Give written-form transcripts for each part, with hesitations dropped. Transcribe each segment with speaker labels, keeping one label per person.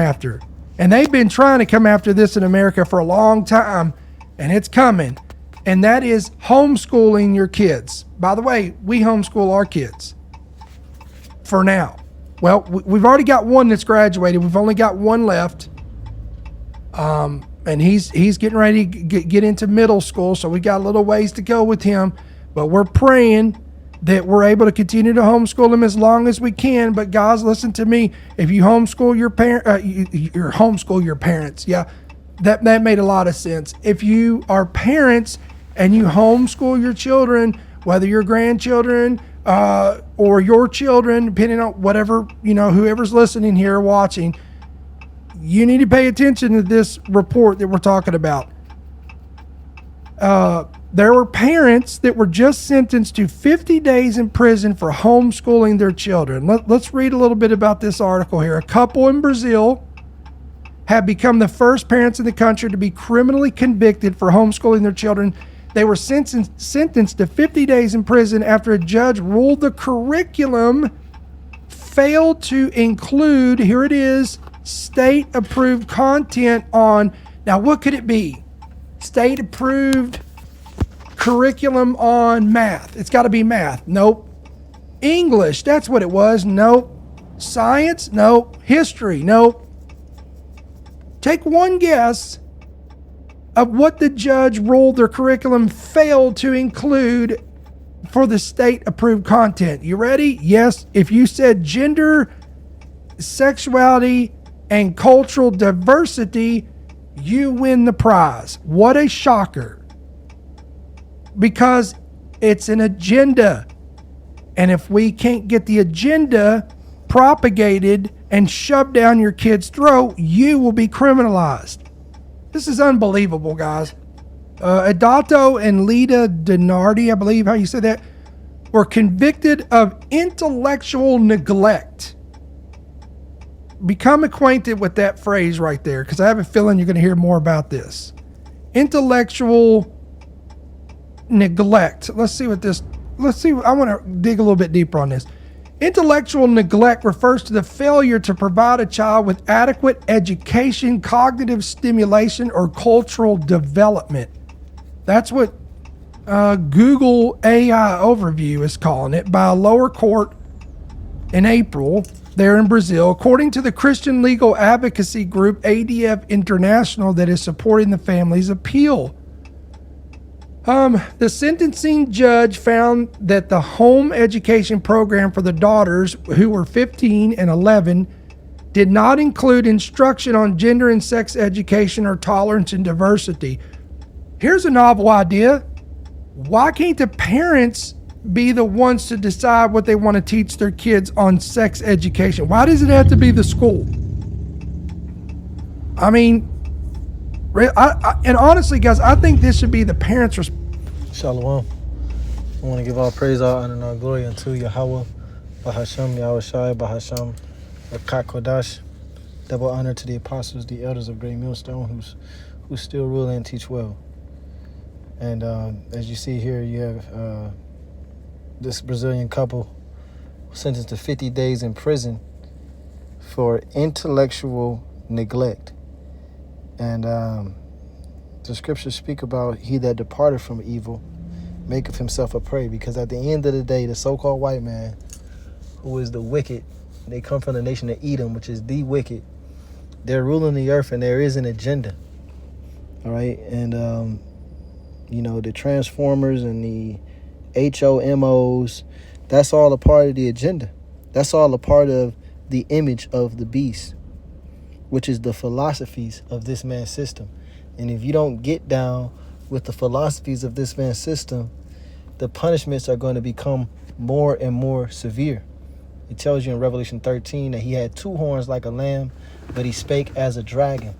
Speaker 1: after. And they've been trying to come after this in America for a long time, and it's coming. And that is homeschooling your kids. By the way, we homeschool our kids for now. Well, we've already got one that's graduated. We've only got one left. And he's getting ready to get into middle school, so we got a little ways to go with him. But we're praying that we're able to continue to homeschool him as long as we can. But guys, listen to me. If you homeschool your homeschool your parents, yeah, that made a lot of sense. If you are parents and you homeschool your children, whether your grandchildren or your children, depending on whatever, whoever's listening here or watching, you need to pay attention to this report that we're talking about. There were parents that were just sentenced to 50 days in prison for homeschooling their children. Let's read a little bit about this article here. A couple in Brazil have become the first parents in the country to be criminally convicted for homeschooling their children. They were sentenced to 50 days in prison after a judge ruled the curriculum failed to include, here it is, state-approved content on, now what could it be? State-approved curriculum on math. It's got to be math. Nope. English, that's what it was. Nope. Science? Nope. History? Nope. Take one guess of what the judge ruled their curriculum failed to include for the state-approved content. You ready? Yes. If you said gender, sexuality, and cultural diversity, you win the prize. What a shocker. Because it's an agenda. And if we can't get the agenda propagated and shoved down your kid's throat, you will be criminalized. This is unbelievable, guys. Adato and Lita Denardi, I believe how you say that, were convicted of intellectual neglect. Become acquainted with that phrase right there, because I have a feeling you're going to hear more about this. Intellectual neglect. I want to dig a little bit deeper on this. Intellectual neglect refers to the failure to provide a child with adequate education, cognitive stimulation, or cultural development. That's what Google AI Overview is calling it, by a lower court in April there in Brazil, according to the Christian legal advocacy group ADF International that is supporting the family's appeal. The sentencing judge found that the home education program for the daughters, who were 15 and 11, did not include instruction on gender and sex education or tolerance and diversity. Here's a novel idea. Why can't the parents be the ones to decide what they want to teach their kids on sex education? Why does it have to be the school? I mean, and honestly, guys, I think this should be the parents' responsibility.
Speaker 2: Shalom. I want to give all praise, all honor, and all glory unto Yahweh, Bahasham, Yahweh Shai, Bahasham, Rakat Kodash. Double honor to the apostles, the elders of Great Millstone, who still rule and teach well. And as you see here, you have this Brazilian couple sentenced to 50 days in prison for intellectual neglect. And the scriptures speak about he that departed from evil maketh himself a prey, because at the end of the day, the so-called white man, who is the wicked, they come from the nation of Edom, which is the wicked. They're ruling the earth, and there is an agenda. All right, and the Transformers and the HOMOs, that's all a part of the agenda. That's all a part of the image of the beast, which is the philosophies of this man's system. And if you don't get down with the philosophies of this man's system, the punishments are going to become more and more severe. It tells you in Revelation 13 that he had two horns like a lamb, but he spake as a dragon.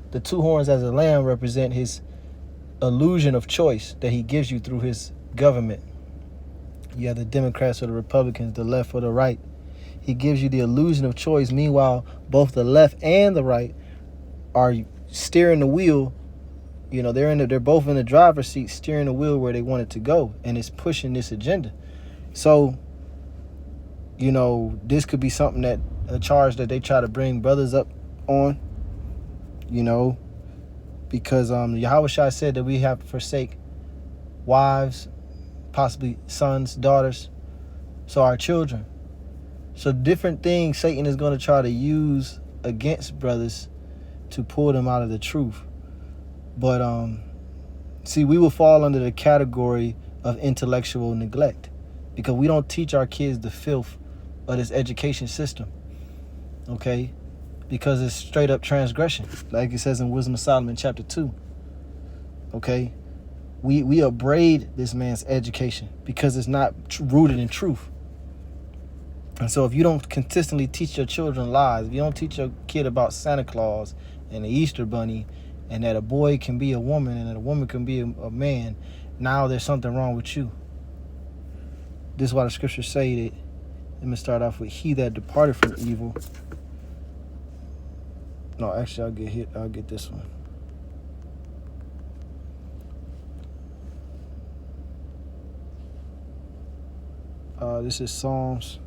Speaker 2: The two horns as a lamb represent his illusion of choice that he gives you through his government. You have the Democrats or the Republicans, the left or the right. He gives you the illusion of choice. Meanwhile, both the left and the right are steering the wheel. They're both in the driver's seat, steering the wheel where they want it to go, and it's pushing this agenda. So, this could be something that a charge that they try to bring brothers up on, because Yahweh Shai said that we have to forsake wives, possibly sons, daughters, so our children. So different things Satan is going to try to use against brothers to pull them out of the truth. But see, we will fall under the category of intellectual neglect because we don't teach our kids the filth of this education system, okay? Because it's straight up transgression, like it says in Wisdom of Solomon chapter 2, okay? We upbraid this man's education because it's not rooted in truth. And so if you don't consistently teach your children lies, if you don't teach your kid about Santa Claus and the Easter Bunny and that a boy can be a woman and that a woman can be a man, now there's something wrong with you. This is why the scriptures say that. Let me start off with he that departed from evil. No, actually, I'll get this one. This is Psalms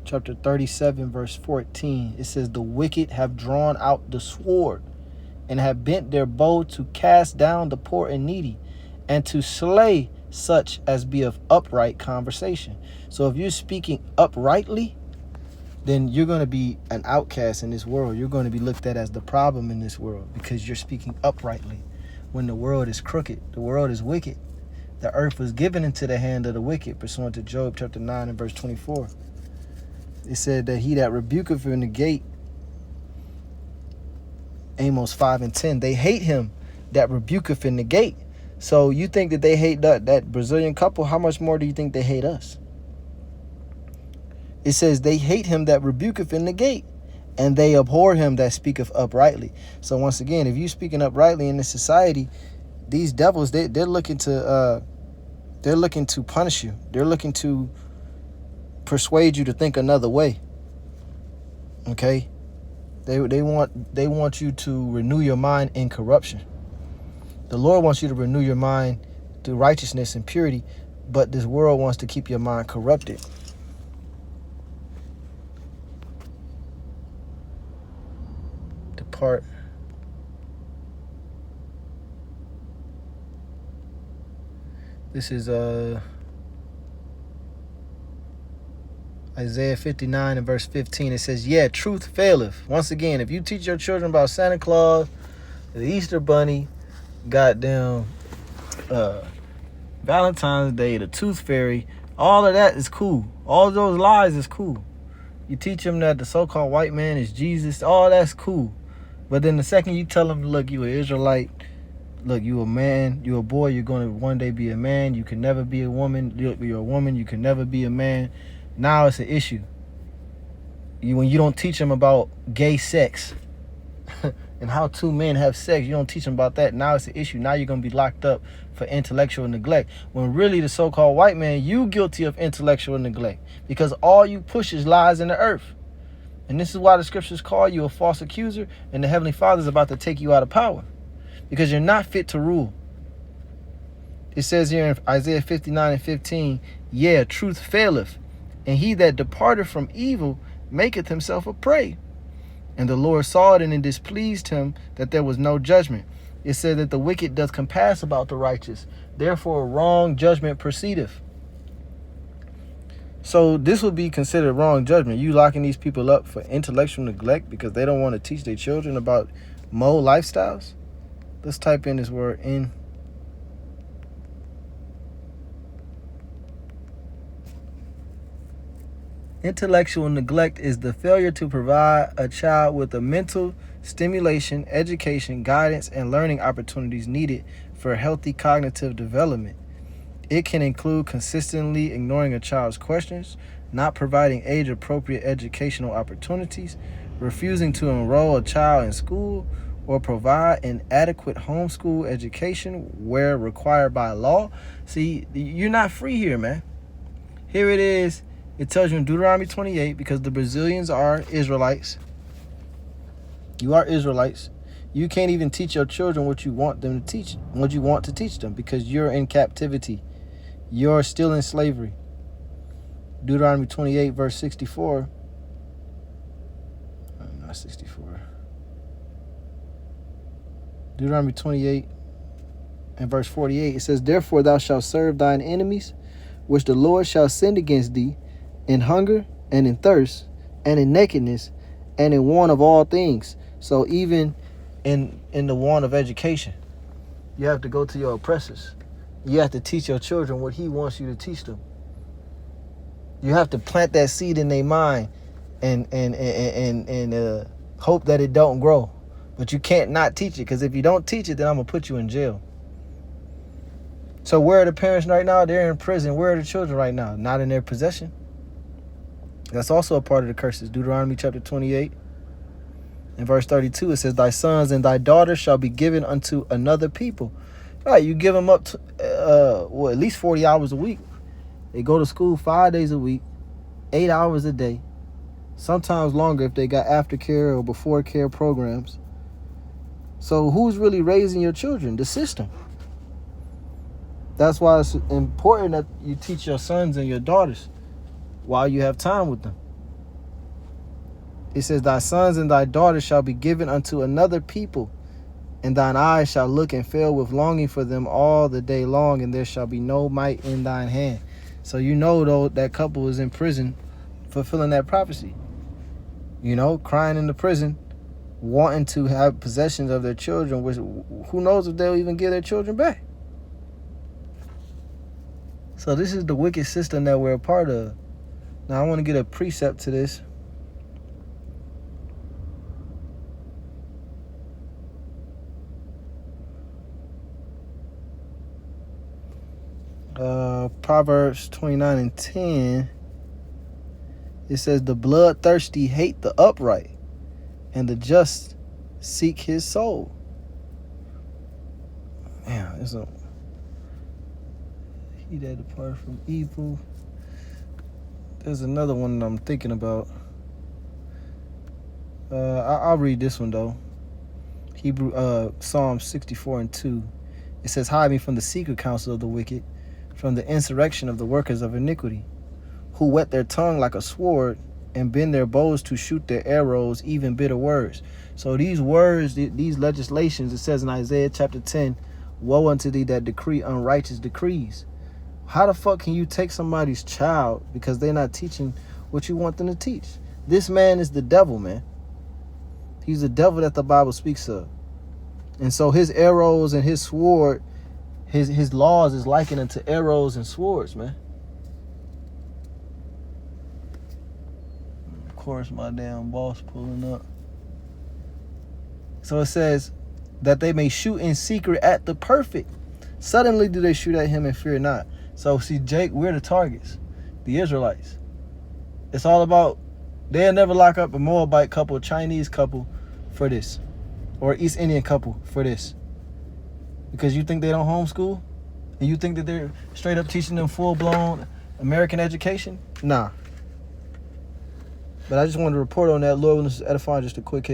Speaker 2: chapter 37, verse 14. It says, the wicked have drawn out the sword and have bent their bow to cast down the poor and needy and to slay such as be of upright conversation. So if you're speaking uprightly, then you're going to be an outcast in this world. You're going to be looked at as the problem in this world because you're speaking uprightly. When the world is crooked, the world is wicked. The earth was given into the hand of the wicked, pursuant to Job chapter 9 and verse 24. It said that he that rebuketh in the gate, Amos 5 and 10, they hate him that rebuketh in the gate. So you think that they hate that Brazilian couple? How much more do you think they hate us? It says they hate him that rebuketh in the gate, and they abhor him that speaketh uprightly. So once again, if you speaking uprightly in this society, these devils, they're looking to punish you. They're looking to persuade you to think another way. Okay? They want you to renew your mind in corruption. The Lord wants you to renew your mind through righteousness and purity, but this world wants to keep your mind corrupted. Depart. This is Isaiah 59 and verse 15. It says, yeah, truth faileth. Once again, if you teach your children about Santa Claus, the Easter Bunny, goddamn Valentine's Day, the Tooth Fairy, all of that is cool. All of those lies is cool. You teach them that the so-called white man is Jesus, all that's cool. But then the second you tell them, look, you an Israelite, look, you a man, you a boy, you're going to one day be a man, you can never be a woman, you're a woman, you can never be a man. Now it's an issue. When you don't teach them about gay sex and how two men have sex, you don't teach them about that. Now it's an issue. Now you're going to be locked up for intellectual neglect. When really the so-called white man, you guilty of intellectual neglect because all you push is lies in the earth. And this is why the scriptures call you a false accuser, and the Heavenly Father is about to take you out of power because you're not fit to rule. It says here in Isaiah 59 and 15, yeah, truth faileth, and he that departed from evil maketh himself a prey. And the Lord saw it, and it displeased him that there was no judgment. It said that the wicked doth compass about the righteous, therefore wrong judgment proceedeth. So this would be considered wrong judgment. You locking these people up for intellectual neglect because they don't want to teach their children about Mo lifestyles. Let's type in this word in. Intellectual neglect is the failure to provide a child with the mental stimulation, education, guidance, and learning opportunities needed for healthy cognitive development. It can include consistently ignoring a child's questions, not providing age-appropriate educational opportunities, refusing to enroll a child in school, or provide an adequate homeschool education where required by law. See, you're not free here, man. Here it is. It tells you in Deuteronomy 28, because the Brazilians are Israelites. You are Israelites. You can't even teach your children what you want them to teach, what you want to teach them, because you're in captivity. You're still in slavery. Deuteronomy 28, verse 64. not 64. Deuteronomy 28 and verse 48, it says, therefore thou shalt serve thine enemies, which the Lord shall send against thee, in hunger and in thirst and in nakedness and in want of all things. So even in the want of education, you have to go to your oppressors. You have to teach your children what he wants you to teach them. You have to plant that seed in their mind and hope that it don't grow. But you can't not teach it, because if you don't teach it, then I'm going to put you in jail. So where are the parents right now? They're in prison. Where are the children right now? Not in their possession. That's also a part of the curses. Deuteronomy chapter 28 and verse 32, it says, thy sons and thy daughters shall be given unto another people. All right, you give them up to, at least 40 hours a week. They go to school 5 days a week, 8 hours a day, sometimes longer if they got aftercare or before care programs. So who's really raising your children? The system. That's why it's important that you teach your sons and your daughters while you have time with them. It says, thy sons and thy daughters shall be given unto another people, and thine eyes shall look and fail with longing for them all the day long, and there shall be no might in thine hand. So you know, though, that couple was in prison fulfilling that prophecy. You know, crying in the prison, wanting to have possessions of their children, which who knows if they'll even give their children back. So this is the wicked system that we're a part of. Now I want to get a precept to this. Proverbs 29 and 10. It says, the bloodthirsty hate the upright, and the just seek his soul. Man, it's a he that depart from evil. There's another one that I'm thinking about. I'll read this one though. Psalm 64 and 2. It says, hide me from the secret counsel of the wicked, from the insurrection of the workers of iniquity, who whet their tongue like a sword and bend their bows to shoot their arrows, even bitter words. So these words, these legislations, it says in Isaiah chapter 10, woe unto thee that decree unrighteous decrees. How the fuck can you take somebody's child because they're not teaching what you want them to teach? This man is the devil, man. He's the devil that the Bible speaks of. And so his arrows and his sword, his laws is likened unto arrows and swords, man. Of course, my damn boss pulling up. So it says that they may shoot in secret at the perfect. Suddenly do they shoot at him and fear not. So see, Jake, we're the targets, the Israelites. It's all about, they'll never lock up a Moabite couple, a Chinese couple for this, or East Indian couple for this. Because you think they don't homeschool? And you think that they're straight up teaching them full-blown American education? Nah. But I just wanted to report on that. Lord, when this is edifying, just a quick hit.